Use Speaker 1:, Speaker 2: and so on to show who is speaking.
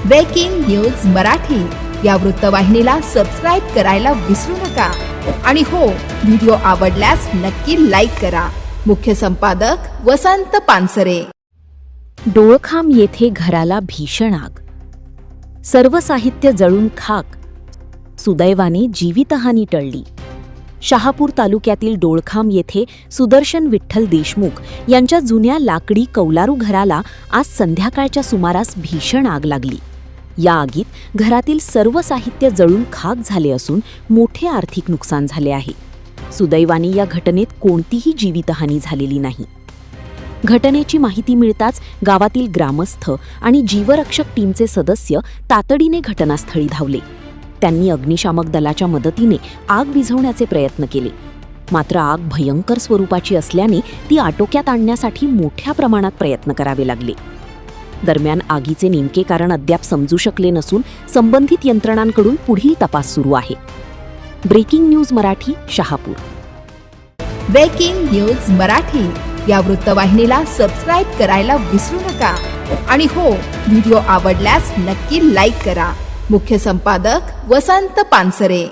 Speaker 1: Breaking news Marathi या वृत्तवाहिनीला subscribe करायला विसरू नका आणि हो, व्हिडिओ आवडल्यास नक्की लाईक करा. मुख्य संपादक वसंत पानसरे.
Speaker 2: डोळखाम येथे घराला भीषण आग, सर्व साहित्य जळून खाक. सुदैवाने जीवितहानी टळली. शहापूर तालुक्यातील डोळखाम येथे सुदर्शन विठ्ठल देशमुख यांच्या जुन्या लाकडी कौलारू घराला आज संध्याकाळच्या सुमारास भीषण आग लागली. या आगीत घरातील सर्व साहित्य जळून खाक झाले असून मोठे आर्थिक नुकसान झाले आहे. सुदैवाने या घटनेत कोणतीही जीवितहानी झालेली नाही. घटनेची माहिती मिळताच गावातील ग्रामस्थ आणि जीवरक्षक टीमचे सदस्य तातडीने घटनास्थळी धावले. त्यांनी अग्निशामक दलाच्या मदतीने आग विझवण्याचे प्रयत्न केले. मात्र आग भयंकर स्वरूपाची असल्याने ती आटोक्यात आणण्यासाठी मोठ्या प्रमाणात प्रयत्न करावे लागले. दरम्यान आगीचे नेमके कारण अद्याप समजू शकले नसून संबंधित यंत्रणांकडून पुढील तपास सुरू आहे. Breaking news Marathi, Shahapur.
Speaker 1: Breaking news Marathi या वृत्तवाहिनीला सबस्क्राईब करायला विसरू नका आणि हो, व्हिडिओ आवडल्यास नक्की लाईक करा. मुख्य संपादक वसंत पानसरे.